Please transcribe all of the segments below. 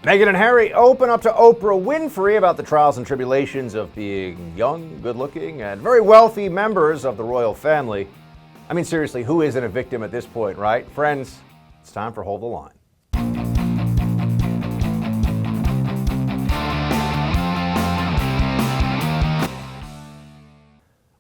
Meghan and Harry open up to Oprah Winfrey about the trials and tribulations of being young, good-looking, and very wealthy members of the royal family. I mean, seriously, who isn't a victim at this point, right? Friends, it's time for Hold the Line.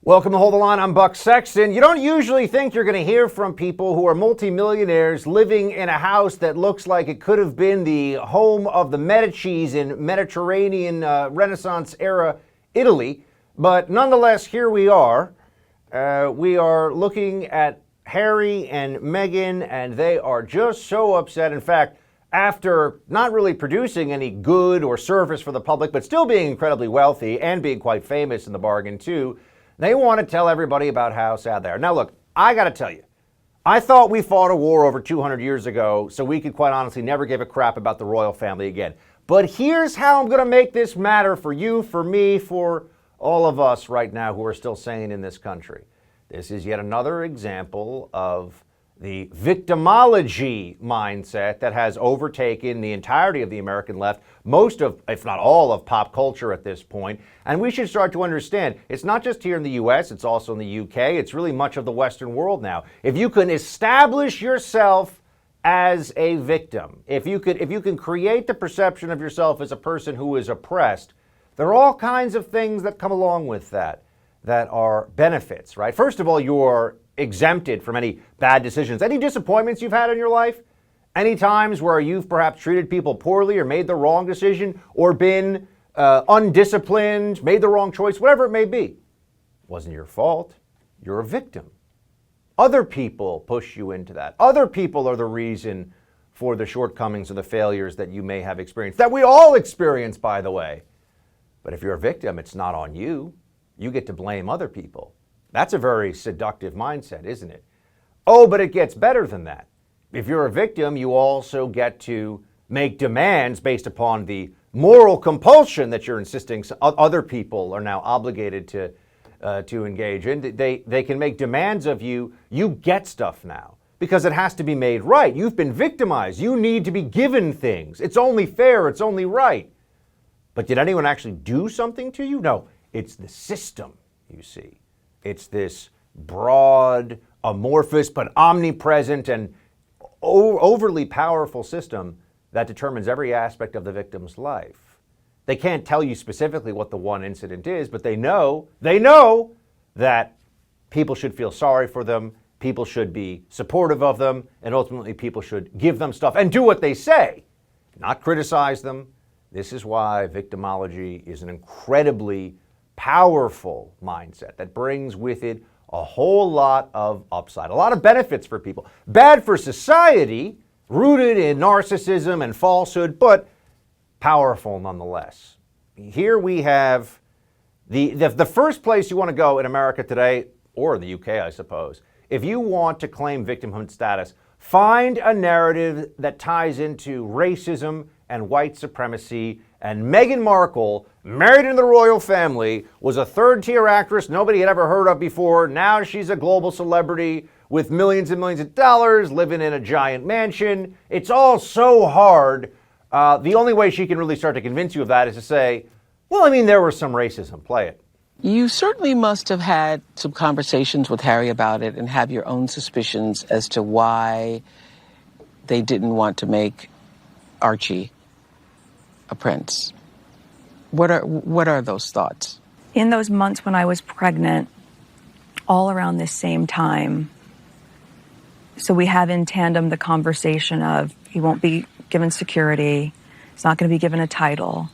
Welcome to Hold the Line. I'm Buck Sexton. You don't usually think you're going to hear from people who are multimillionaires living in a house that looks like it could have been the home of the Medicis in Mediterranean Renaissance era Italy. But nonetheless, here we are. We are looking at Harry and Meghan, and they are just so upset. In fact, after not really producing any good or service for the public, but still being incredibly wealthy and being quite famous in the bargain too, they want to tell everybody about how sad they are. Now look, I got to tell you, I thought we fought a war over 200 years ago, so we could quite honestly never give a crap about the royal family again. But here's how I'm going to make this matter for you, for me, for all of us right now who are still sane in this country. This is yet another example of the victimology mindset that has overtaken the entirety of the American left, most of, if not all, of pop culture at this point. And we should start to understand, it's not just here in the US, it's also in the UK, it's really much of the Western world now. If you can establish yourself as a victim, if you can create the perception of yourself as a person who is oppressed, there are all kinds of things that come along with that are benefits, right? First of all, you're exempted from any bad decisions. Any disappointments you've had in your life? Any times where you've perhaps treated people poorly or made the wrong decision or been undisciplined, made the wrong choice, whatever it may be. Wasn't your fault. You're a victim. Other people push you into that. Other people are the reason for the shortcomings or the failures that you may have experienced, that we all experience, by the way. But if you're a victim, it's not on you. You get to blame other people. That's a very seductive mindset, isn't it? Oh, but it gets better than that. If you're a victim, you also get to make demands based upon the moral compulsion that you're insisting other people are now obligated to engage in. They can make demands of you. You get stuff now because it has to be made right. You've been victimized. You need to be given things. It's only fair. It's only right. But did anyone actually do something to you? No, it's the system, you see. It's this broad, amorphous, but omnipresent and overly powerful system that determines every aspect of the victim's life. They can't tell you specifically what the one incident is, but they know that people should feel sorry for them, people should be supportive of them, and ultimately people should give them stuff and do what they say, not criticize them. This is why victimology is an incredibly powerful mindset that brings with it a whole lot of upside, a lot of benefits for people. Bad for society, rooted in narcissism and falsehood, but powerful nonetheless. Here we have the first place you want to go in America today, or in the UK, I suppose, if you want to claim victimhood status, find a narrative that ties into racism and white supremacy. And Meghan Markle, married into the royal family, was a third-tier actress nobody had ever heard of before. Now she's a global celebrity with millions and millions of dollars, living in a giant mansion. It's all so hard. The only way she can really start to convince you of that is to say, well, I mean, there was some racism. Play it. You certainly must have had some conversations with Harry about it and have your own suspicions as to why they didn't want to make Archie a prince. What are those thoughts? In those months when I was pregnant, all around this same time, so we have in tandem the conversation of he won't be given security, he's not going to be given a title,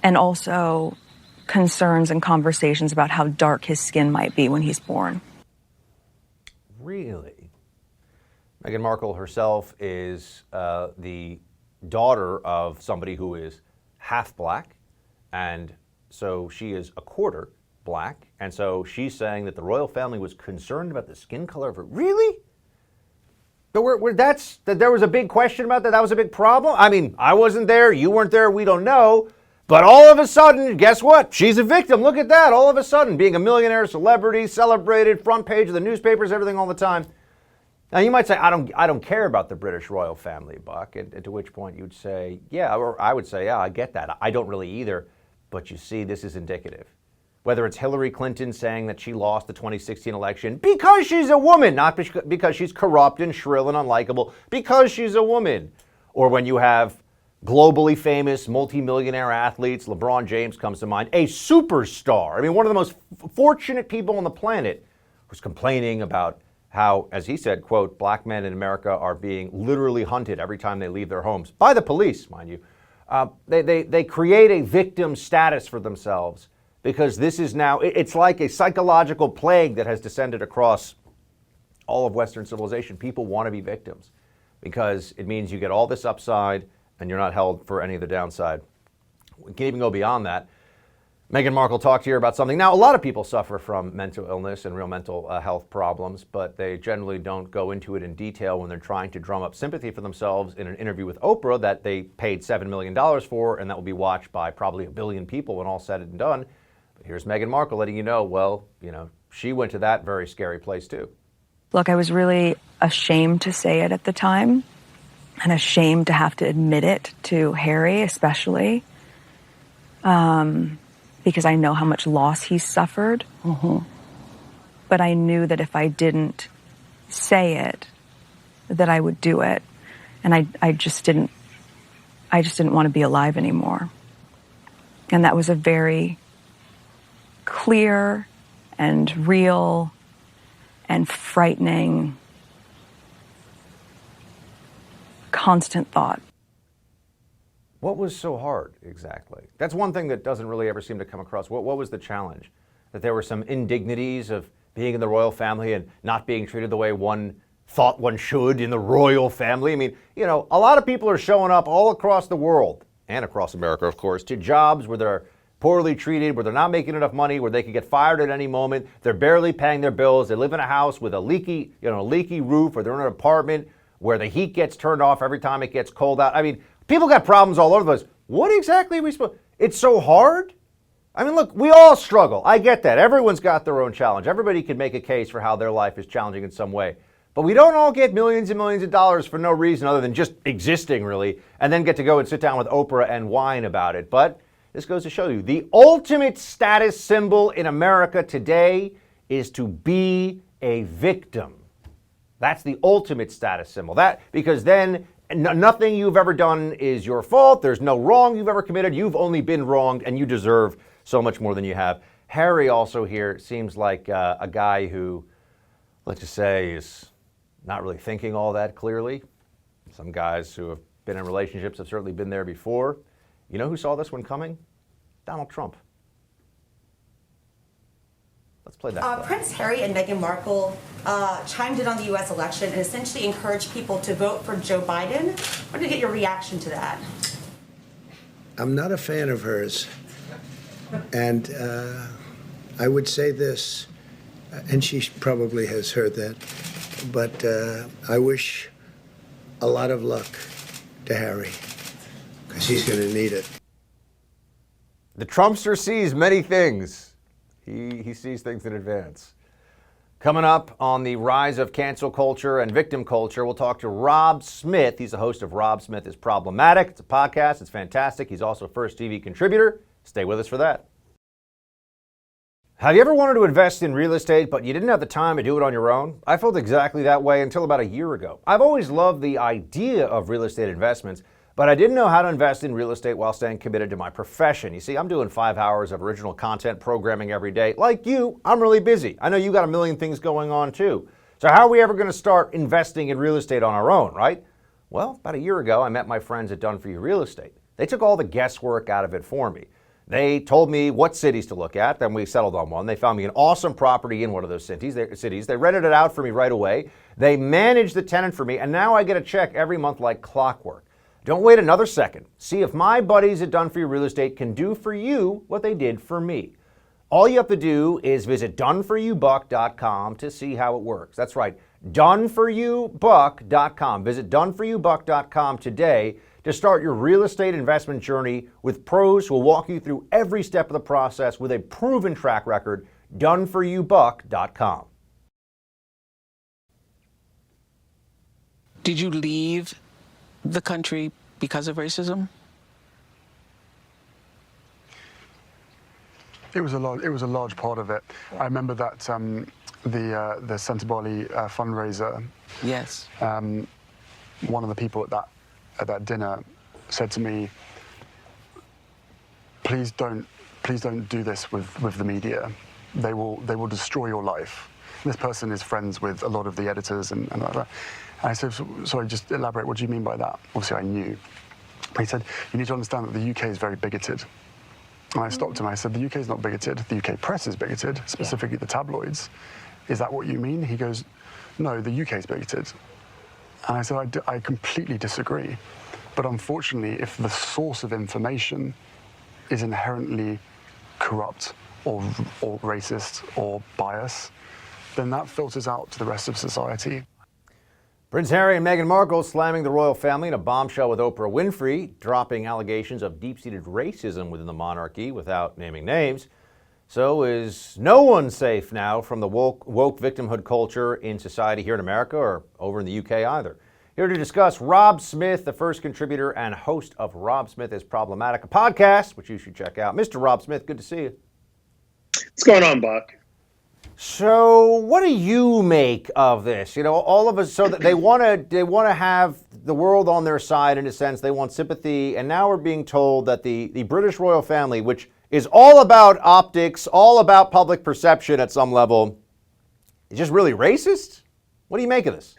and also concerns and conversations about how dark his skin might be when he's born. Really? Meghan Markle herself is the daughter of somebody who is half black, and so she is a quarter black, and so she's saying that the royal family was concerned about the skin color of her. Really? That there was a big question about that? That was a big problem? I mean, I wasn't there, you weren't there, we don't know, but all of a sudden, guess what? She's a victim. Look at that. All of a sudden, being a millionaire, celebrity, celebrated, front page of the newspapers, everything all the time. Now you might say, I don't care about the British royal family, Buck, and to which point you'd say, yeah, or I would say, yeah, I get that. I don't really either, but you see, this is indicative. Whether it's Hillary Clinton saying that she lost the 2016 election because she's a woman, not because she's corrupt and shrill and unlikable, because she's a woman. Or when you have globally famous multimillionaire athletes, LeBron James comes to mind, a superstar. I mean, one of the most fortunate people on the planet who's complaining about how, as he said, quote, black men in America are being literally hunted every time they leave their homes, by the police, mind you. They create a victim status for themselves because this is now, it's like a psychological plague that has descended across all of Western civilization. People want to be victims because it means you get all this upside and you're not held for any of the downside. We can even go beyond that. Meghan Markle talked here about something. Now, a lot of people suffer from mental illness and real mental health problems, but they generally don't go into it in detail when they're trying to drum up sympathy for themselves in an interview with Oprah that they paid $7 million for, and that will be watched by probably 1 billion people when all said and done. But here's Meghan Markle letting you know, well, she went to that very scary place too. Look, I was really ashamed to say it at the time, and ashamed to have to admit it to Harry, especially. Because I know how much loss he suffered. Mm-hmm. But I knew that if I didn't say it, that I would do it. And I just didn't want to be alive anymore. And that was a very clear and real and frightening, constant thought. What was so hard exactly? That's one thing that doesn't really ever seem to come across. What was the challenge? That there were some indignities of being in the royal family and not being treated the way one thought one should in the royal family? I mean, a lot of people are showing up all across the world, and across America, of course, to jobs where they're poorly treated, where they're not making enough money, where they could get fired at any moment. They're barely paying their bills. They live in a house with a leaky roof, or they're in an apartment where the heat gets turned off every time it gets cold out. I mean, people got problems all over the place. What exactly are we supposed? It's so hard? I mean, look, we all struggle. I get that. Everyone's got their own challenge. Everybody can make a case for how their life is challenging in some way. But we don't all get millions and millions of dollars for no reason other than just existing, really, and then get to go and sit down with Oprah and whine about it. But this goes to show you, the ultimate status symbol in America today is to be a victim. That's the ultimate status symbol. Because then nothing you've ever done is your fault. There's no wrong you've ever committed. You've only been wronged, and you deserve so much more than you have. Harry also here seems like a guy who, let's just say, is not really thinking all that clearly. Some guys who have been in relationships have certainly been there before. You know who saw this one coming? Donald Trump. Let's play that. Prince Harry and Meghan Markle chimed in on the U.S. election and essentially encouraged people to vote for Joe Biden. I wanted to get your reaction to that. I'm not a fan of hers. And I would say this, and she probably has heard that, but I wish a lot of luck to Harry, because he's going to need it. The Trumpster sees many things. He sees things in advance. Coming up on the rise of cancel culture and victim culture, we'll talk to Rob Smith. He's the host of Rob Smith is Problematic. It's a podcast. It's fantastic. He's also a First TV contributor. Stay with us for that. Have you ever wanted to invest in real estate, but you didn't have the time to do it on your own? I felt exactly that way until about a year ago. I've always loved the idea of real estate investments, but I didn't know how to invest in real estate while staying committed to my profession. You see, I'm doing 5 hours of original content programming every day. Like you, I'm really busy. I know you got a million things going on too. So how are we ever going to start investing in real estate on our own, right? Well, about a year ago, I met my friends at Done For You Real Estate. They took all the guesswork out of it for me. They told me what cities to look at, then we settled on one. They found me an awesome property in one of those cities. They rented it out for me right away. They managed the tenant for me, and now I get a check every month like clockwork. Don't wait another second. See if my buddies at Done For You Real Estate can do for you what they did for me. All you have to do is visit doneforyoubuck.com to see how it works. That's right, doneforyoubuck.com. Visit doneforyoubuck.com today to start your real estate investment journey with pros who will walk you through every step of the process with a proven track record. doneforyoubuck.com. Did you leave the country because of racism? It was a large part of it. I remember that the Santa Bali fundraiser. Yes. One of the people at that dinner said to me, "Please don't do this with the media. They will destroy your life." This person is friends with a lot of the editors and like that. And I said, "Sorry, just elaborate. What do you mean by that?" Obviously, I knew. He said, "You need to understand that the UK is very bigoted." And I stopped him. I said, "The UK is not bigoted. The UK press is bigoted, specifically the tabloids. Is that what you mean?" He goes, "No, the UK is bigoted." And I said, I completely disagree. But unfortunately, if the source of information is inherently corrupt or racist or biased, then that filters out to the rest of society. Prince Harry and Meghan Markle slamming the royal family in a bombshell with Oprah Winfrey, dropping allegations of deep-seated racism within the monarchy without naming names. So is no one safe now from the woke victimhood culture in society here in America or over in the UK either. Here to discuss, Rob Smith, the first contributor and host of Rob Smith is Problematic, a podcast, which you should check out. Mr. Rob Smith, good to see you. What's going on, Buck? So what do you make of this? You know, all of us, so that they want to have the world on their side in a sense. They want sympathy. And now we're being told that the British royal family, which is all about optics, all about public perception at some level, is just really racist? What do you make of this?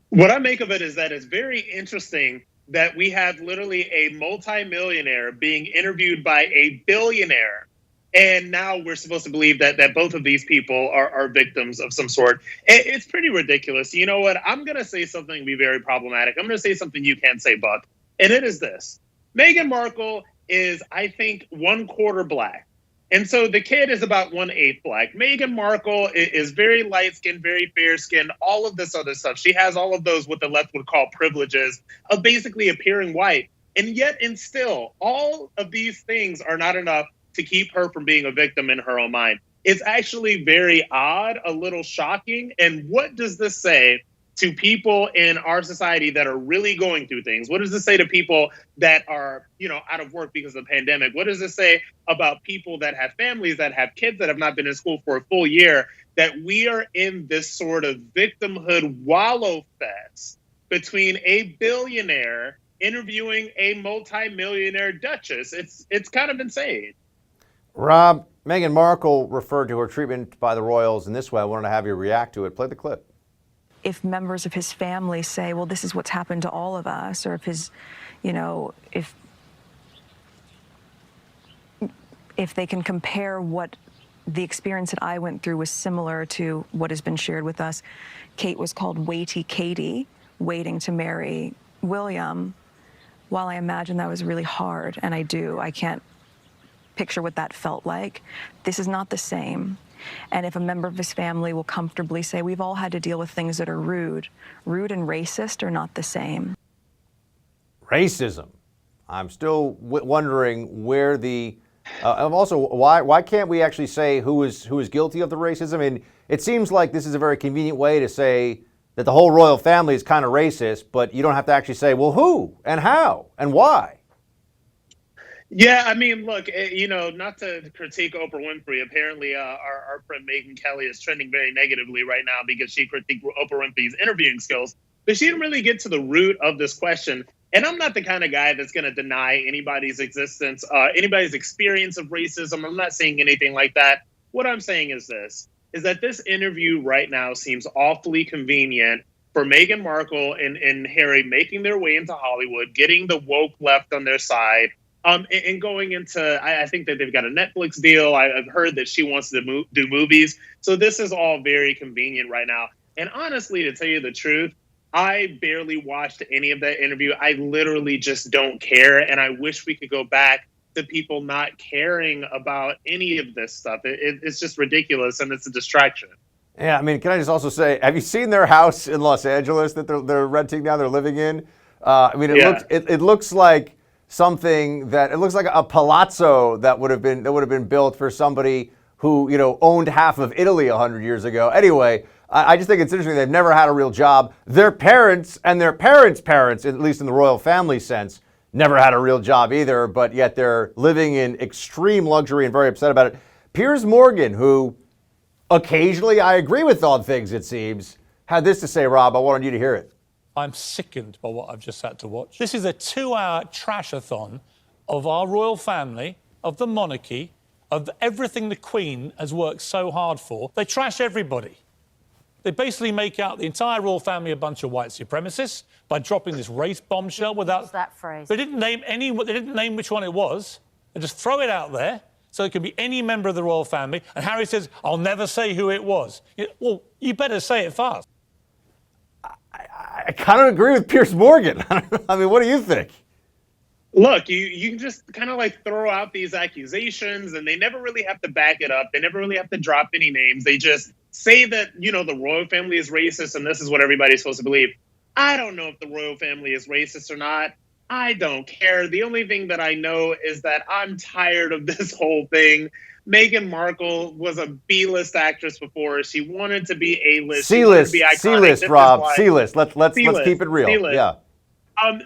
What I make of it is that it's very interesting that we have literally a multimillionaire being interviewed by a billionaire. And now we're supposed to believe that both of these people are victims of some sort. It's pretty ridiculous. You know what? I'm going to say something to be very problematic. I'm going to say something you can't say, Buck. And it is this. Meghan Markle is, I think, 1/4 black. And so the kid is about 1/8 black. Meghan Markle is very light-skinned, very fair-skinned, all of this other stuff. She has all of those, what the left would call privileges, of basically appearing white. And yet and still, all of these things are not enough to keep her from being a victim in her own mind. It's actually very odd, a little shocking. And what does this say to people in our society that are really going through things? What does this say to people that are, out of work because of the pandemic? What does this say about people that have families, that have kids that have not been in school for a full year, that we are in this sort of victimhood wallow fest between a billionaire interviewing a multimillionaire duchess? It's kind of insane. Rob, Meghan Markle referred to her treatment by the royals in this way. I wanted to have you react to it. Play the clip. If members of his family say, well, this is what's happened to all of us, or if his, if they can compare what the experience that I went through was similar to what has been shared with us. Kate was called Waity Katie, waiting to marry William. While I imagine that was really hard, and I can't picture what that felt like. This is not the same. And if a member of his family will comfortably say, we've all had to deal with things that are rude and racist are not the same. Racism. I'm still wondering where also, why can't we actually say who is guilty of the racism? I mean, it seems like this is a very convenient way to say that the whole royal family is kind of racist, but you don't have to actually say, well, who and how and why? Yeah, I mean, look, not to critique Oprah Winfrey. Apparently, our friend Megyn Kelly is trending very negatively right now because she critiqued Oprah Winfrey's interviewing skills. But she didn't really get to the root of this question. And I'm not the kind of guy that's going to deny anybody's existence, anybody's experience of racism. I'm not saying anything like that. What I'm saying is that this interview right now seems awfully convenient for Meghan Markle and Harry making their way into Hollywood, getting the woke left on their side. And going into, I think that they've got a Netflix deal. I've heard that she wants to do movies. So this is all very convenient right now. And honestly, to tell you the truth, I barely watched any of that interview. I literally just don't care. And I wish we could go back to people not caring about any of this stuff. It's just ridiculous, and it's a distraction. Yeah, I mean, can I just also say, have you seen their house in Los Angeles that they're renting now, they're living in? I mean, it looks like something that it looks like a palazzo that would have been built for somebody who owned half of Italy 100 years ago. Anyway, I just think it's interesting. They've never had a real job. Their parents and their parents' parents, at least in the royal family sense, never had a real job either, but yet they're living in extreme luxury and very upset about it. Piers Morgan, who occasionally I agree with on things, it seems, had this to say. Rob, I wanted you to hear it. I'm sickened by what I've just had to watch. This is a 2-hour trash-a-thon of our royal family, of the monarchy, of everything the Queen has worked so hard for. They trash everybody. They basically make out the entire royal family a bunch of white supremacists by dropping this race bombshell without... What's that phrase? They didn't name which one it was. They just throw it out there so it could be any member of the royal family. And Harry says, I'll never say who it was. Well, you better say it fast. I kind of agree with Piers Morgan. I mean, what do you think? Look, you can just kind of like throw out these accusations and they never really have to back it up. They never really have to drop any names. They just say that, you know, the royal family is racist and this is what everybody's supposed to believe. I don't know if the royal family is racist or not. I don't care. The only thing that I know is that I'm tired of this whole thing. Meghan Markle was a B-list actress before. She wanted to be A-list. C-list, Rob, C-list. Let's keep it real. C-list. Yeah.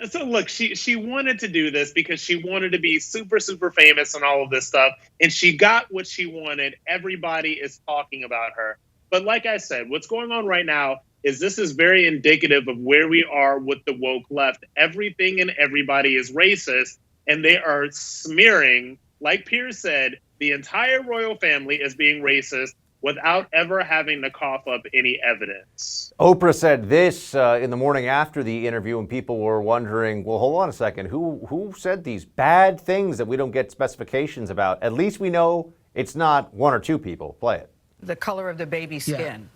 So look, she wanted to do this because she wanted to be super, super famous and all of this stuff. And she got what she wanted. Everybody is talking about her. But like I said, what's going on right now is this is very indicative of where we are with the woke left. Everything and everybody is racist. And they are smearing, like Piers said, the entire royal family as being racist without ever having to cough up any evidence. Oprah said this in the morning after the interview, and people were wondering, well, hold on a second, who said these bad things that we don't get specifications about? At least we know it's not one or two people. Play it. The color of the baby's skin.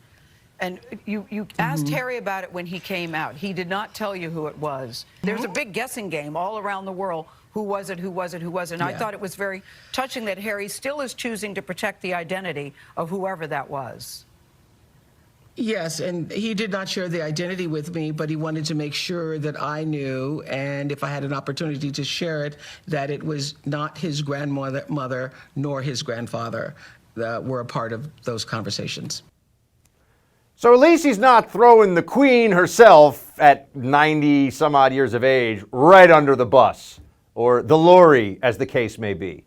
And you asked Harry about it when he came out. He did not tell you who it was. There's a big guessing game all around the world. Who was it? Who was it? Who was it? And I thought it was very touching that Harry still is choosing to protect the identity of whoever that was. Yes, and he did not share the identity with me, but he wanted to make sure that I knew, and if I had an opportunity to share it, that it was not his grandmother nor his grandfather that were a part of those conversations. So at least he's not throwing the Queen herself at 90 some odd years of age right under the bus, or the lorry, as the case may be.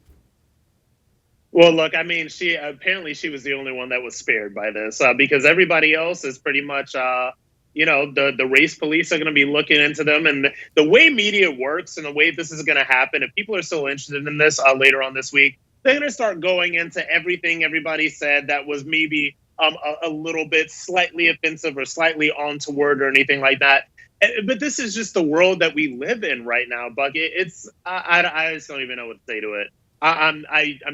Well, look, I mean, she was the only one that was spared by this because everybody else is pretty much, the race police are going to be looking into them. And the way media works and the way this is going to happen, if people are still interested in this later on this week, they're going to start going into everything everybody said that was maybe a little bit slightly offensive or slightly untoward or anything like that. But this is just the world that we live in right now, Buck. I just don't even know what to say to it. I'm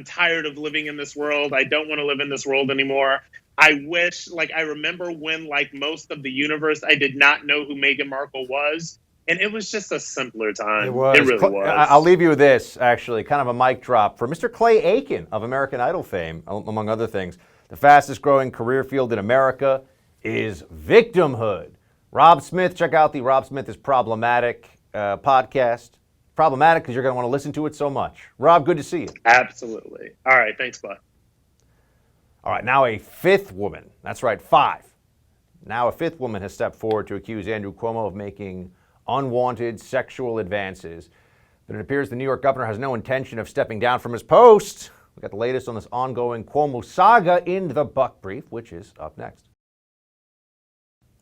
tired of living in this world. I don't want to live in this world anymore. I wish, I remember when, most of the universe, I did not know who Meghan Markle was. And it was just a simpler time. It really was. I'll leave you with this, actually, kind of a mic drop for Mr. Clay Aiken of American Idol fame, among other things. The fastest growing career field in America is victimhood. Rob Smith, check out the Rob Smith is Problematic podcast. Problematic because you're going to want to listen to it so much. Rob, good to see you. Absolutely. All right. Thanks, Buck. All right. Now a fifth woman. That's right, 5. Now a fifth woman has stepped forward to accuse Andrew Cuomo of making unwanted sexual advances. But it appears the New York governor has no intention of stepping down from his post. We got the latest on this ongoing Cuomo saga in the Buck Brief, which is up next.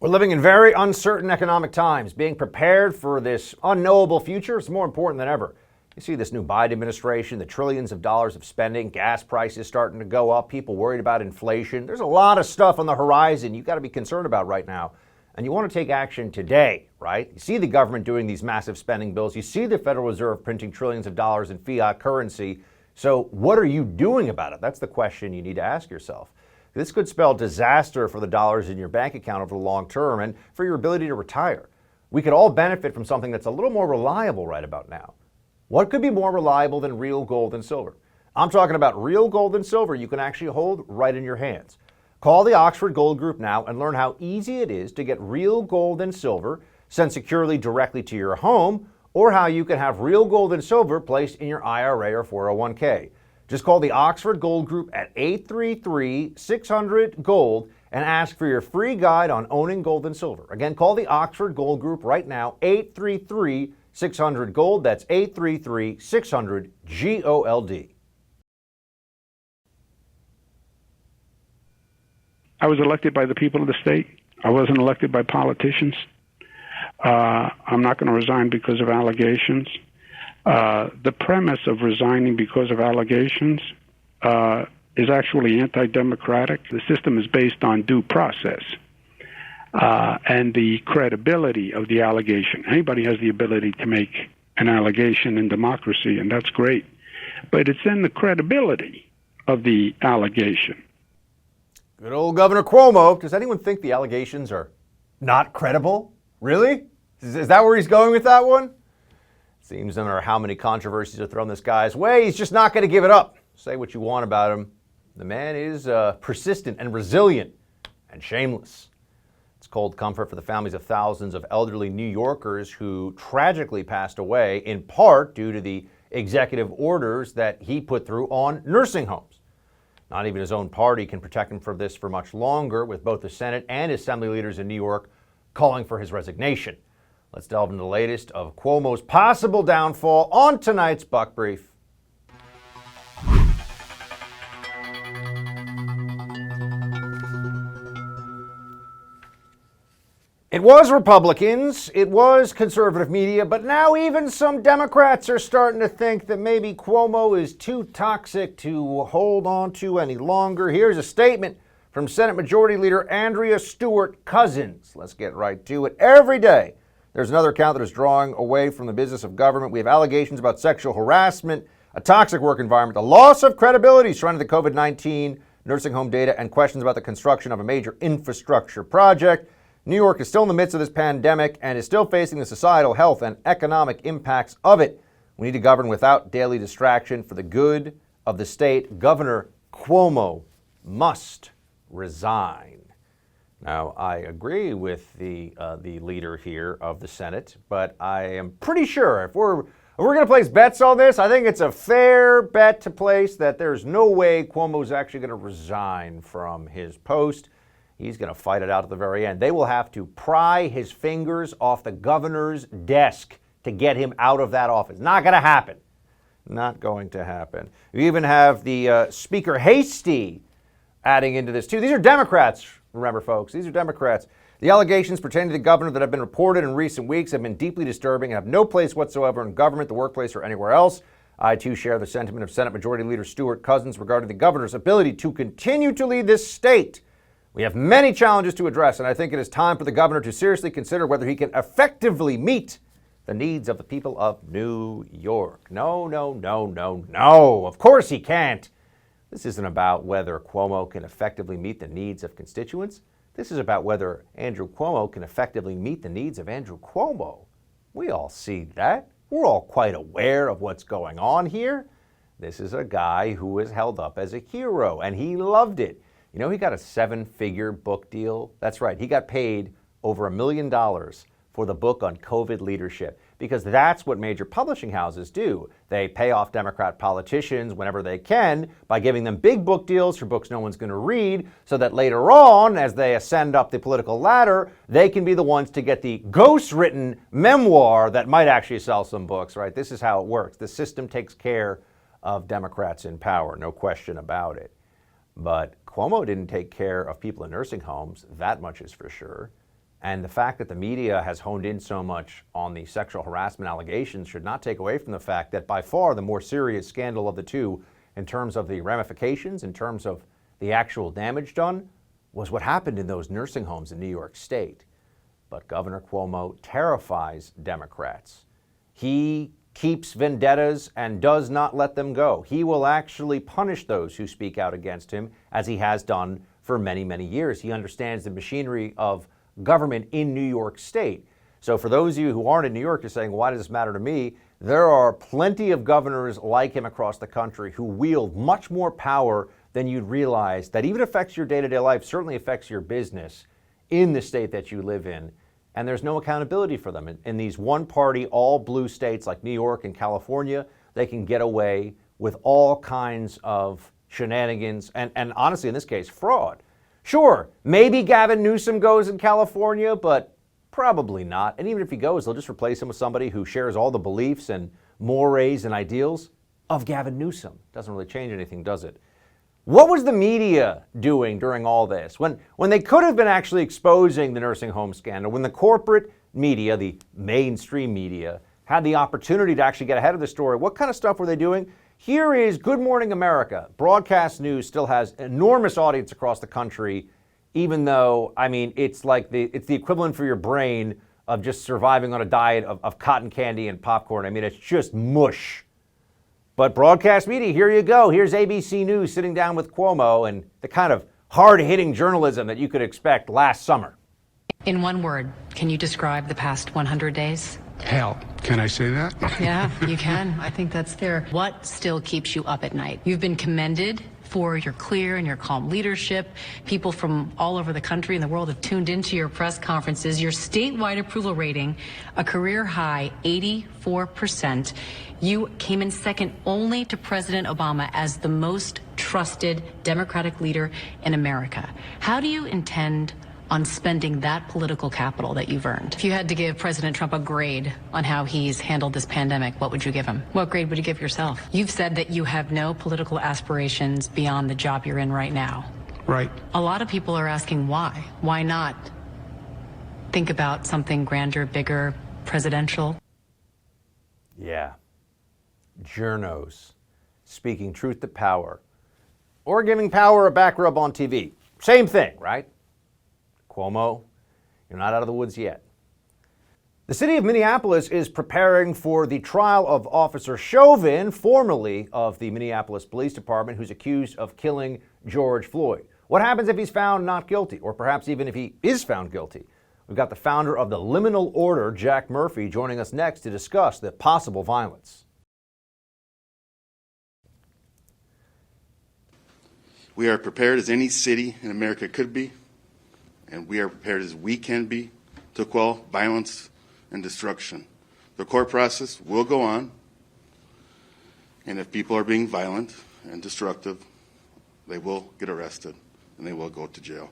We're living in very uncertain economic times. Being prepared for this unknowable future is more important than ever. You see this new Biden administration, the trillions of dollars of spending, gas prices starting to go up, people worried about inflation. There's a lot of stuff on the horizon you've got to be concerned about right now. And you want to take action today, right? You see the government doing these massive spending bills. You see the Federal Reserve printing trillions of dollars in fiat currency. So what are you doing about it? That's the question you need to ask yourself. This could spell disaster for the dollars in your bank account over the long term and for your ability to retire. We could all benefit from something that's a little more reliable right about now. What could be more reliable than real gold and silver? I'm talking about real gold and silver you can actually hold right in your hands. Call the Oxford Gold Group now and learn how easy it is to get real gold and silver sent securely directly to your home, or how you can have real gold and silver placed in your IRA or 401k. Just call the Oxford Gold Group at 833-600-GOLD and ask for your free guide on owning gold and silver. Again, call the Oxford Gold Group right now, 833-600-GOLD. That's 833-600-GOLD. I was elected by the people of the state. I wasn't elected by politicians. I'm not going to resign because of allegations. The premise of resigning because of allegations is actually anti-democratic. The system is based on due process and the credibility of the allegation. Anybody has the ability to make an allegation in democracy, and that's great. But it's in the credibility of the allegation. Good old Governor Cuomo. Does anyone think the allegations are not credible? Really? Is that where he's going with that one? Seems no matter how many controversies are thrown this guy's way, he's just not going to give it up. Say what you want about him. The man is persistent and resilient and shameless. It's cold comfort for the families of thousands of elderly New Yorkers who tragically passed away, in part due to the executive orders that he put through on nursing homes. Not even his own party can protect him from this for much longer, with both the Senate and Assembly leaders in New York calling for his resignation. Let's delve into the latest of Cuomo's possible downfall on tonight's Buck Brief. It was Republicans, it was conservative media, but now even some Democrats are starting to think that maybe Cuomo is too toxic to hold on to any longer. Here's a statement from Senate Majority Leader Andrea Stewart Cousins. Let's get right to it. Every day, there's another account that is drawing away from the business of government. We have allegations about sexual harassment, a toxic work environment, a loss of credibility surrounding the COVID-19 nursing home data, and questions about the construction of a major infrastructure project. New York is still in the midst of this pandemic and is still facing the societal, health, and economic impacts of it. We need to govern without daily distraction for the good of the state. Governor Cuomo must resign. Now, I agree with the leader here of the Senate, but I am pretty sure if we're going to place bets on this, I think it's a fair bet to place that there's no way Cuomo's actually going to resign from his post. He's going to fight it out at the very end. They will have to pry his fingers off the governor's desk to get him out of that office. Not going to happen. Not going to happen. You even have the Speaker Hasty adding into this too. These are Democrats, remember folks. These are Democrats. The allegations pertaining to the governor that have been reported in recent weeks have been deeply disturbing and have no place whatsoever in government, the workplace, or anywhere else. I too share the sentiment of Senate Majority Leader Stewart Cousins regarding the governor's ability to continue to lead this state. We have many challenges to address, and I think it is time for the governor to seriously consider whether he can effectively meet the needs of the people of New York. No. Of course he can't. This isn't about whether Cuomo can effectively meet the needs of constituents. This is about whether Andrew Cuomo can effectively meet the needs of Andrew Cuomo. We all see that. We're all quite aware of what's going on here. This is a guy who was held up as a hero, and he loved it. You know, he got a 7-figure book deal. That's right. He got paid over $1 million for the book on COVID leadership, because that's what major publishing houses do. They pay off Democrat politicians whenever they can by giving them big book deals for books no one's going to read, so that later on, as they ascend up the political ladder, they can be the ones to get the ghost-written memoir that might actually sell some books, right? This is how it works. The system takes care of Democrats in power, no question about it. But Cuomo didn't take care of people in nursing homes, that much is for sure. And the fact that the media has honed in so much on the sexual harassment allegations should not take away from the fact that by far the more serious scandal of the two, in terms of the ramifications, in terms of the actual damage done, was what happened in those nursing homes in New York State. But Governor Cuomo terrifies Democrats. He keeps vendettas and does not let them go. He will actually punish those who speak out against him, as he has done for many, many years. He understands the machinery of government in New York State. So for those of you who aren't in New York, you're saying, why does this matter to me? There are plenty of governors like him across the country who wield much more power than you'd realize, that even affects your day-to-day life, certainly affects your business in the state that you live in. And there's no accountability for them. In these one-party, all-blue states like New York and California, they can get away with all kinds of shenanigans and honestly, in this case, fraud. Sure, maybe Gavin Newsom goes in California, but probably not. And even if he goes, they'll just replace him with somebody who shares all the beliefs and mores and ideals of Gavin Newsom. Doesn't really change anything, does it? What was the media doing during all this? When they could have been actually exposing the nursing home scandal, when the corporate media, the mainstream media, had the opportunity to actually get ahead of the story, what kind of stuff were they doing? Here is Good Morning America. Broadcast news still has enormous audience across the country, even though, I mean, it's the equivalent for your brain of just surviving on a diet of cotton candy and popcorn. I mean, it's just mush. But broadcast media, here you go. Here's ABC News sitting down with Cuomo and the kind of hard-hitting journalism that you could expect last summer. In one word, can you describe the past 100 days? Hell, can I say that? Yeah, you can. I think that's fair. What still keeps you up at night? You've been commended for your clear and your calm leadership. People from all over the country and the world have tuned into your press conferences. Your statewide approval rating, a career high 84%. You came in second only to President Obama as the most trusted Democratic leader in America. How do you intend on spending that political capital that you've earned? If you had to give President Trump a grade on how he's handled this pandemic, what would you give him? What grade would you give yourself? You've said that you have no political aspirations beyond the job you're in right now. Right. A lot of people are asking why. Why not think about something grander, bigger, presidential? Yeah. Journos speaking truth to power or giving power a back rub on TV. Same thing, right? Cuomo, you're not out of the woods yet. The city of Minneapolis is preparing for the trial of Officer Chauvin, formerly of the Minneapolis Police Department, who's accused of killing George Floyd. What happens if he's found not guilty, or perhaps even if he is found guilty? We've got the founder of the Liminal Order, Jack Murphy, joining us next to discuss the possible violence. We are prepared as any city in America could be, and we are prepared as we can be to quell violence and destruction. The court process will go on, and if people are being violent and destructive, they will get arrested and they will go to jail.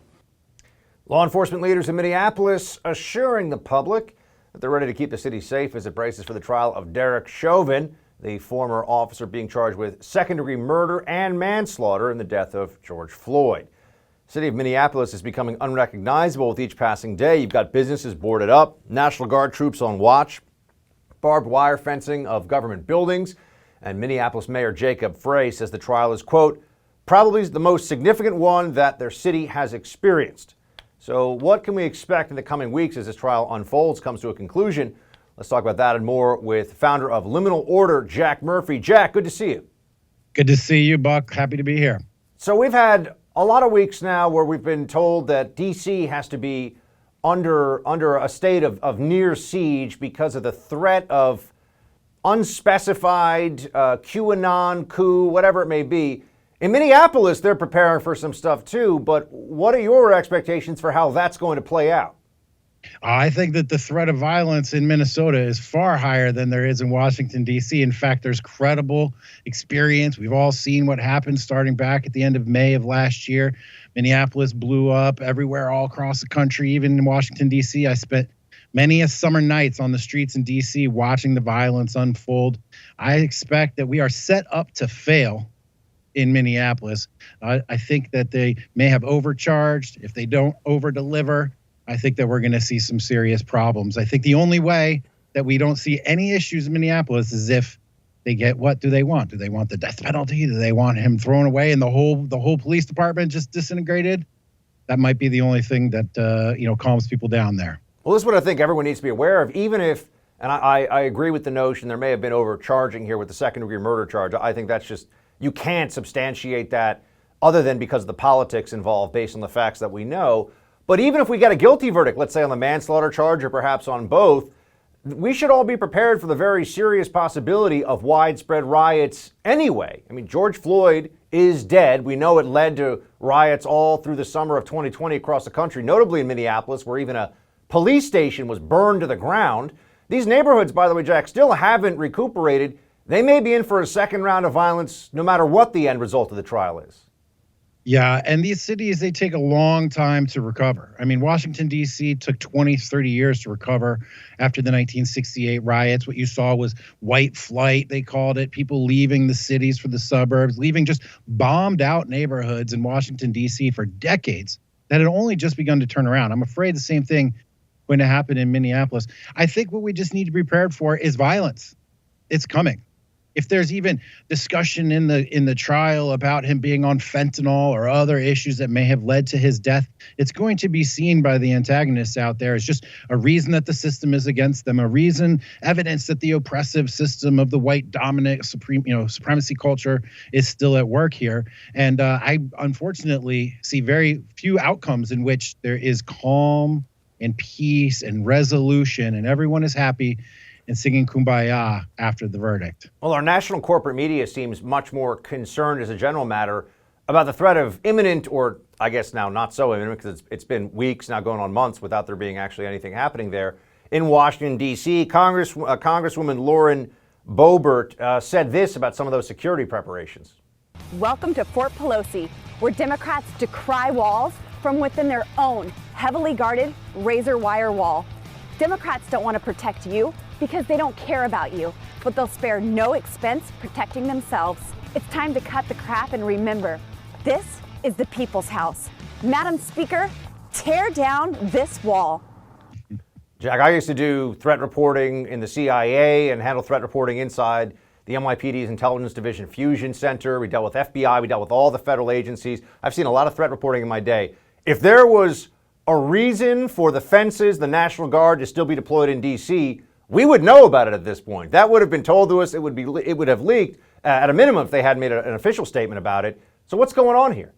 Law enforcement leaders in Minneapolis assuring the public that they're ready to keep the city safe as it braces for the trial of Derek Chauvin, the former officer being charged with second-degree murder and manslaughter in the death of George Floyd. The city of Minneapolis is becoming unrecognizable with each passing day. You've got businesses boarded up, National Guard troops on watch, barbed wire fencing of government buildings, and Minneapolis Mayor Jacob Frey says the trial is, quote, probably the most significant one that their city has experienced. So what can we expect in the coming weeks as this trial unfolds, comes to a conclusion? Let's talk about that and more with founder of Liminal Order, Jack Murphy. Jack, good to see you. Good to see you, Buck. Happy to be here. So we've had a lot of weeks now where we've been told that D.C. has to be under a state of near siege because of the threat of unspecified QAnon coup, whatever it may be. In Minneapolis, they're preparing for some stuff too, but what are your expectations for how that's going to play out? I think that the threat of violence in Minnesota is far higher than there is in Washington, D.C. In fact, there's credible experience. We've all seen what happened starting back at the end of May of last year. Minneapolis blew up everywhere all across the country, even in Washington, D.C. I spent many a summer nights on the streets in D.C. watching the violence unfold. I expect that we are set up to fail in Minneapolis. I think that they may have overcharged. If they don't over-deliver, I think that we're going to see some serious problems. I think the only way that we don't see any issues in Minneapolis is if they get, what do they want? Do they want the death penalty? Do they want him thrown away and the whole police department just disintegrated? That might be the only thing that calms people down there. Well, this is what I think everyone needs to be aware of, even if, and I agree with the notion there may have been overcharging here with the second-degree murder charge. I think that's just, you can't substantiate that other than because of the politics involved based on the facts that we know. But even if we get a guilty verdict, let's say on the manslaughter charge or perhaps on both, we should all be prepared for the very serious possibility of widespread riots anyway. I mean, George Floyd is dead. We know it led to riots all through the summer of 2020 across the country, notably in Minneapolis, where even a police station was burned to the ground. These neighborhoods, by the way, Jack, still haven't recuperated. They may be in for a second round of violence no matter what the end result of the trial is. Yeah, and these cities, they take a long time to recover. I mean, Washington, D.C. took 20, 30 years to recover after the 1968 riots. What you saw was white flight, they called it, people leaving the cities for the suburbs, leaving just bombed out neighborhoods in Washington, D.C. for decades that had only just begun to turn around. I'm afraid the same thing going to happen in Minneapolis. I think what we just need to be prepared for is violence. It's coming. If there's even discussion in the trial about him being on fentanyl or other issues that may have led to his death, it's going to be seen by the antagonists out there as just a reason that the system is against them, evidence that the oppressive system of the white dominant supremacy culture is still at work here. And I unfortunately see very few outcomes in which there is calm and peace and resolution and everyone is happy and singing Kumbaya after the verdict. Well, our national corporate media seems much more concerned as a general matter about the threat of imminent, or I guess now not so imminent because it's been weeks, now going on months without there being actually anything happening there. In Washington, D.C., Congresswoman Lauren Boebert said this about some of those security preparations. Welcome to Fort Pelosi, where Democrats decry walls from within their own heavily guarded razor wire wall. Democrats don't want to protect you because they don't care about you, but they'll spare no expense protecting themselves. It's time to cut the crap and remember, this is the people's house. Madam Speaker, tear down this wall. Jack, I used to do threat reporting in the CIA and handle threat reporting inside the NYPD's Intelligence Division Fusion Center. We dealt with FBI, we dealt with all the federal agencies. I've seen a lot of threat reporting in my day. If there was a reason for the fences, the National Guard to still be deployed in D.C., we would know about it at this point. That would have been told to us. It would have leaked at a minimum if they hadn't made an official statement about it. So what's going on here?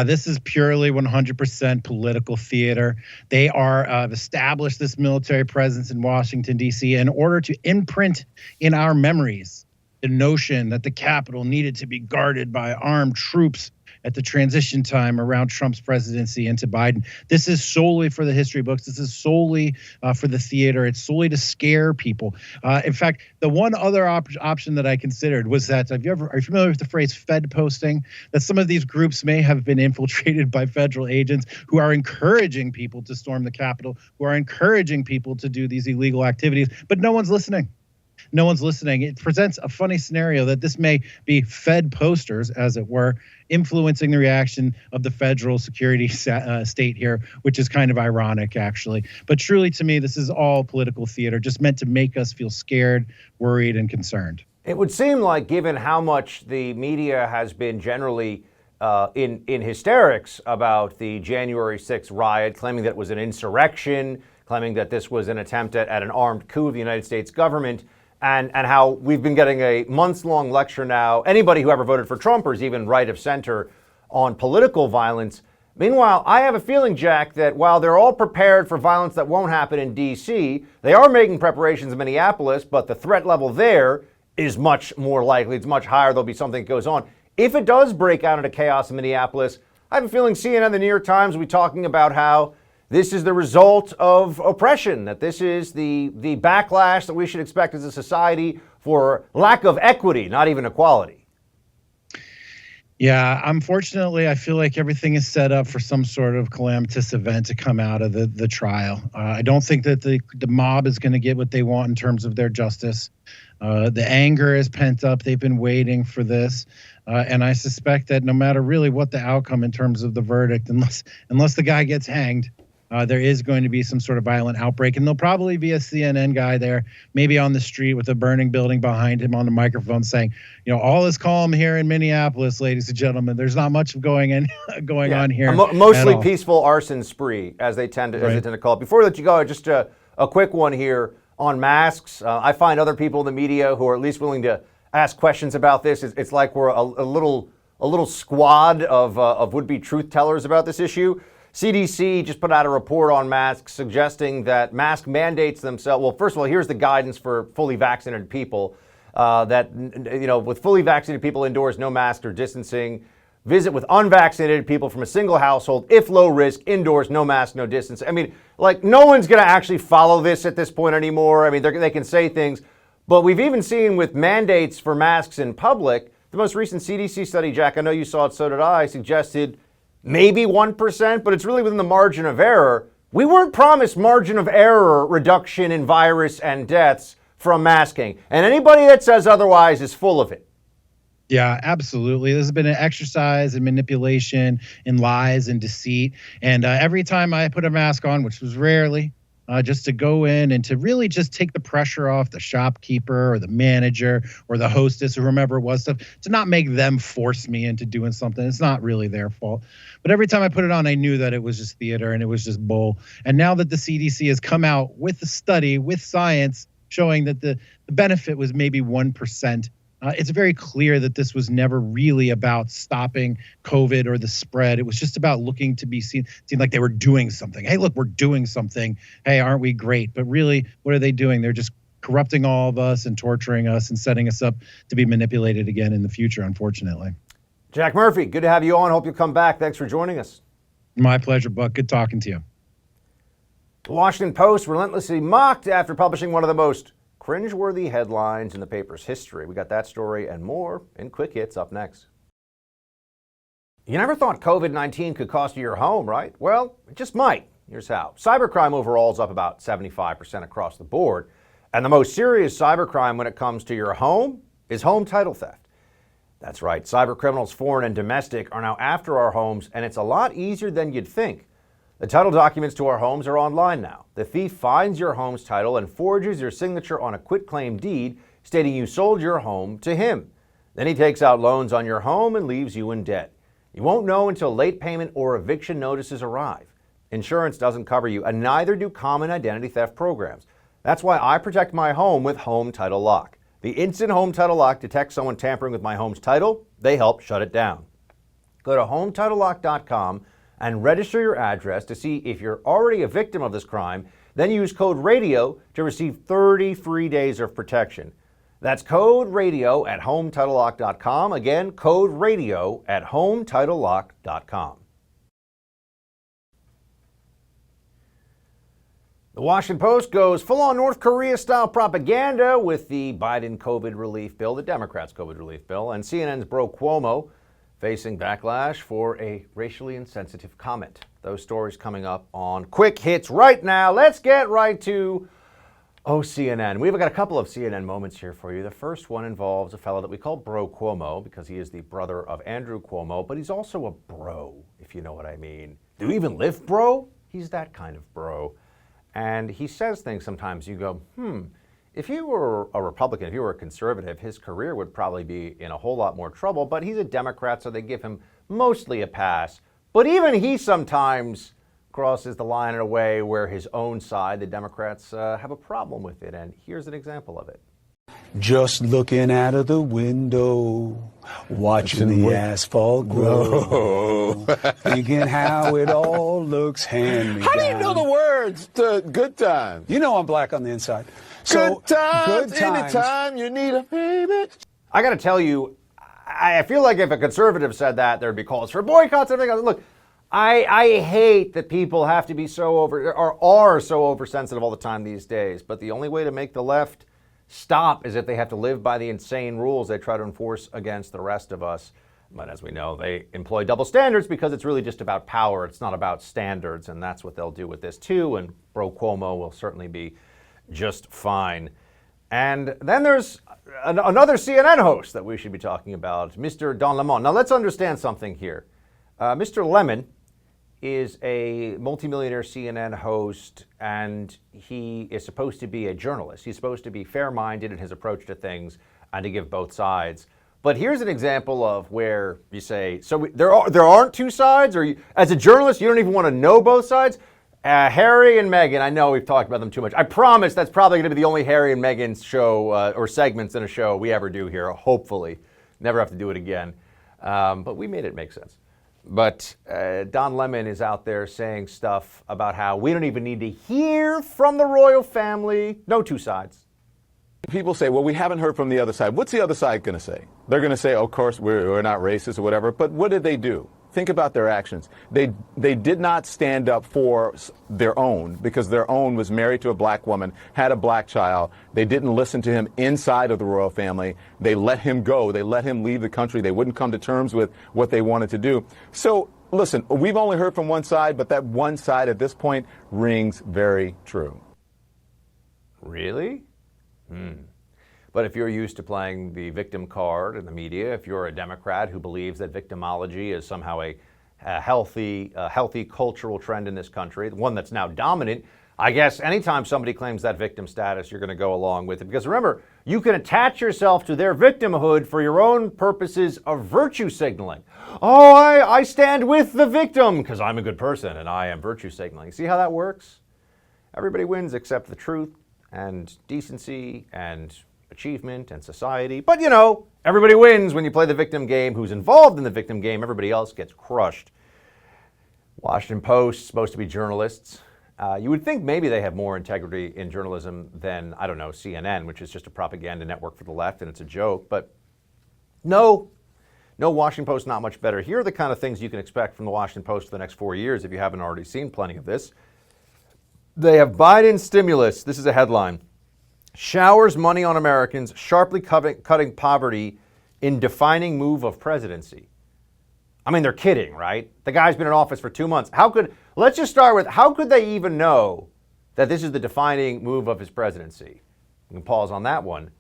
This is purely 100% political theater. They have established this military presence in Washington, D.C. in order to imprint in our memories the notion that the Capitol needed to be guarded by armed troops at the transition time around Trump's presidency into Biden. This is solely for the history books. This is solely for the theater. It's solely to scare people. In fact, the one other option that I considered was that, are you familiar with the phrase Fed posting? That some of these groups may have been infiltrated by federal agents who are encouraging people to storm the Capitol, who are encouraging people to do these illegal activities, but no one's listening. No one's listening. It presents a funny scenario that this may be Fed posters, as it were, influencing the reaction of the federal security state here, which is kind of ironic, actually. But truly, to me, this is all political theater, just meant to make us feel scared, worried, and concerned. It would seem like, given how much the media has been generally in hysterics about the January 6th riot, claiming that it was an insurrection, claiming that this was an attempt at an armed coup of the United States government, and how we've been getting a months-long lecture now, anybody who ever voted for Trump or is even right of center, on political violence. Meanwhile, I have a feeling, Jack, that while they're all prepared for violence that won't happen in D.C., they are making preparations in Minneapolis, but the threat level there is much more likely. It's much higher. There'll be something that goes on. If it does break out into chaos in Minneapolis, I have a feeling CNN, the New York Times, will be talking about how this is the result of oppression, that this is the backlash that we should expect as a society for lack of equity, not even equality. Yeah, unfortunately, I feel like everything is set up for some sort of calamitous event to come out of the trial. I don't think that the mob is going to get what they want in terms of their justice. The anger is pent up. They've been waiting for this. And I suspect that no matter really what the outcome in terms of the verdict, unless the guy gets hanged, there is going to be some sort of violent outbreak, and there'll probably be a CNN guy there, maybe on the street with a burning building behind him on the microphone saying, all is calm here in Minneapolis, ladies and gentlemen. There's not much going on here. Mostly peaceful arson spree, as they tend to call it. Before I let you go, just a quick one here on masks. I find other people in the media who are at least willing to ask questions about this. It's like we're a little squad of would-be truth tellers about this issue. CDC just put out a report on masks suggesting that mask mandates themselves. Well, first of all, here's the guidance for fully vaccinated people that, with fully vaccinated people indoors, no mask or distancing. Visit with unvaccinated people from a single household, if low risk, indoors, no mask, no distance. I mean, no one's going to actually follow this at this point anymore. I mean, they can say things, but we've even seen with mandates for masks in public, The most recent CDC study, Jack, I know you saw it, so did I, suggested maybe 1%, but it's really within the margin of error. We weren't promised margin of error reduction in virus and deaths from masking. And anybody that says otherwise is full of it. Yeah, absolutely. This has been an exercise in manipulation, in lies and deceit. And every time I put a mask on, which was rarely, just to go in and to really just take the pressure off the shopkeeper or the manager or the hostess or whomever it was, to not make them force me into doing something. It's not really their fault. But every time I put it on, I knew that it was just theater and it was just bull. And now that the CDC has come out with a study, with science, showing that the benefit was maybe 1%, it's very clear that this was never really about stopping COVID or the spread. It was just about looking to be seen like they were doing something. Hey, look, we're doing something. Hey, aren't we great? But really, what are they doing? They're just corrupting all of us and torturing us and setting us up to be manipulated again in the future, unfortunately. Jack Murphy, good to have you on. Hope you'll come back. Thanks for joining us. My pleasure, Buck. Good talking to you. The Washington Post relentlessly mocked after publishing one of the most cringeworthy headlines in the paper's history. We got that story and more in Quick Hits up next. You never thought COVID-19 could cost you your home, right? Well, it just might. Here's how. Cybercrime overall is up about 75% across the board. And the most serious cybercrime when it comes to your home is home title theft. That's right. Cybercriminals, foreign and domestic, are now after our homes, and it's a lot easier than you'd think. The title documents to our homes are online now. The thief finds your home's title and forges your signature on a quitclaim deed stating you sold your home to him. Then he takes out loans on your home and leaves you in debt. You won't know until late payment or eviction notices arrive. Insurance doesn't cover you, and neither do common identity theft programs. That's why I protect my home with Home Title Lock. The instant Home Title Lock detects someone tampering with my home's title, they help shut it down. Go to HometitleLock.com and register your address to see if you're already a victim of this crime. Then use code RADIO to receive 30 free days of protection. That's code RADIO at HometitleLock.com. Again, code RADIO at HometitleLock.com. The Washington Post goes full-on North Korea-style propaganda with the Biden COVID relief bill, the Democrats' COVID relief bill, and CNN's Bro Cuomo facing backlash for a racially insensitive comment. Those stories coming up on Quick Hits right now. Let's get right to CNN. We've got a couple of CNN moments here for you. The first one involves a fellow that we call Bro Cuomo because he is the brother of Andrew Cuomo, but he's also a bro, if you know what I mean. Do you even live, bro? He's that kind of bro. And he says things sometimes you go, if you were a Republican, if you were a conservative, his career would probably be in a whole lot more trouble, but he's a Democrat, so they give him mostly a pass. But even he sometimes crosses the line in a way where his own side, the Democrats, have a problem with it. And here's an example of it. Just looking out of the window, watching the asphalt grow, thinking how it all looks hand-me-down. How do you know the words to Good Times? You know I'm black on the inside. So, good times, anytime you need a baby. I got to tell you, I feel like if a conservative said that, there'd be calls for boycotts and everything else. Look, I hate that people have to be so are so oversensitive all the time these days. But the only way to make the left stop is if they have to live by the insane rules they try to enforce against the rest of us. But as we know, they employ double standards because it's really just about power. It's not about standards, and that's what they'll do with this too. And Bro Cuomo will certainly be just fine. And then there's another CNN host that we should be talking about, Mr. Don Lemon. Now let's understand something here. Mr. Lemon is a multimillionaire CNN host, and he is supposed to be a journalist. He's supposed to be fair-minded in his approach to things and to give both sides. But here's an example of where you say, so there aren't two sides, or as a journalist, you don't even want to know both sides? Harry and Meghan, I know we've talked about them too much. I promise that's probably going to be the only Harry and Meghan show or segments in a show we ever do here, hopefully. Never have to do it again. But we made it make sense. But Don Lemon is out there saying stuff about how we don't even need to hear from the royal family. No two sides. People say, well, we haven't heard from the other side. What's the other side going to say? They're going to say, of course, we're not racist or whatever. But what did they do? Think about their actions. They did not stand up for their own, because their own was married to a black woman, had a black child. They didn't listen to him inside of the royal family. They let him go. They let him leave the country. They wouldn't come to terms with what they wanted to do. So, listen, we've only heard from one side, but that one side at this point rings very true. Really? But if you're used to playing the victim card in the media, if you're a Democrat who believes that victimology is somehow a healthy cultural trend in this country, one that's now dominant, I guess anytime somebody claims that victim status, you're going to go along with it. Because remember, you can attach yourself to their victimhood for your own purposes of virtue signaling. Oh, I stand with the victim because I'm a good person and I am virtue signaling. See how that works? Everybody wins except the truth and decency and achievement and society. But everybody wins when you play the victim game. Who's involved in the victim game, everybody else gets crushed. Washington Post, supposed to be journalists. You would think maybe they have more integrity in journalism than, I don't know, CNN, which is just a propaganda network for the left and it's a joke. But no, Washington Post, not much better. Here are the kind of things you can expect from the Washington Post for the next 4 years if you haven't already seen plenty of this. They have Biden stimulus. This is a headline. Showers money on Americans, sharply cutting poverty in defining move of presidency. I mean, they're kidding, right? The guy's been in office for 2 months. Let's just start with, how could they even know that this is the defining move of his presidency? We can pause on that one.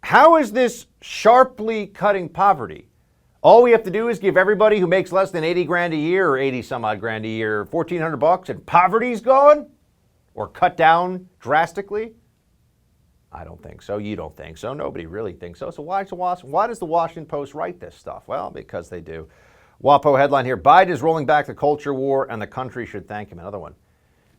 How is this sharply cutting poverty? All we have to do is give everybody who makes less than 80 grand a year or 80 some odd grand a year $1,400 and poverty's gone? Or cut down drastically? I don't think so. You don't think so. Nobody really thinks so. So why does the Washington Post write this stuff? Well, because they do. WAPO headline here. Biden is rolling back the culture war and the country should thank him. Another one.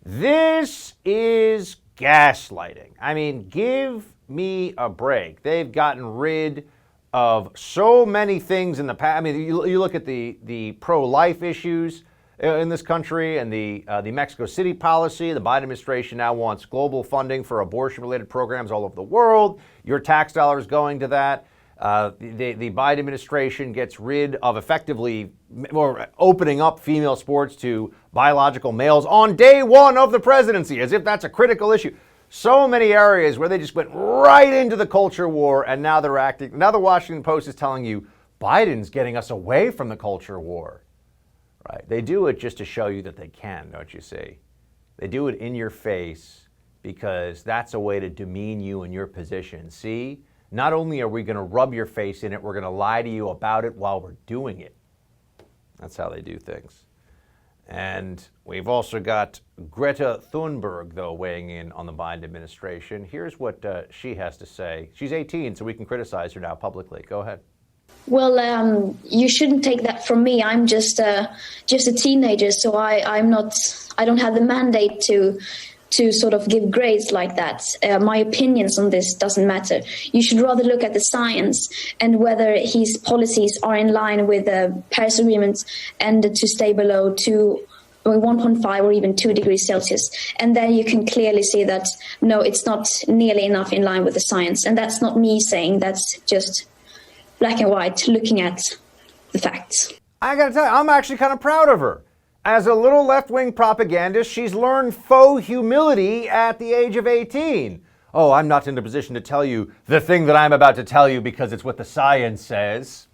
This is gaslighting. I mean, give me a break. They've gotten rid of so many things in the past. I mean, you look at the pro-life issues in this country and the Mexico City policy. The Biden administration now wants global funding for abortion-related programs all over the world. Your tax dollars going to that. The Biden administration gets rid of effectively or opening up female sports to biological males on day one of the presidency, as if that's a critical issue. So many areas where they just went right into the culture war, and now they're acting. Now the Washington Post is telling you Biden's getting us away from the culture war. Right? They do it just to show you that they can, don't you see? They do it in your face because that's a way to demean you and your position. See? Not only are we going to rub your face in it, we're going to lie to you about it while we're doing it. That's how they do things. And we've also got Greta Thunberg, though, weighing in on the Biden administration. Here's what she has to say. She's 18, so we can criticize her now publicly. Go ahead. Well, you shouldn't take that from me. I'm just a teenager, so I don't have the mandate to sort of give grades like that. My opinions on this doesn't matter. You should rather look at the science and whether his policies are in line with the Paris Agreement and to stay below 1.5 or even 2 degrees Celsius. And then you can clearly see that, no, it's not nearly enough in line with the science. And that's not me saying, that's just black and white, looking at the facts. I gotta tell you, I'm actually kind of proud of her. As a little left-wing propagandist, she's learned faux humility at the age of 18. Oh, I'm not in a position to tell you the thing that I'm about to tell you because it's what the science says.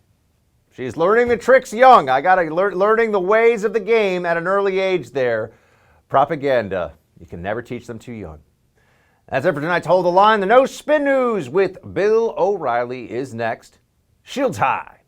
She's learning the tricks young. I gotta learning the ways of the game at an early age there. Propaganda. You can never teach them too young. That's it for tonight's Hold the Line. The No Spin News with Bill O'Reilly is next. Shields high.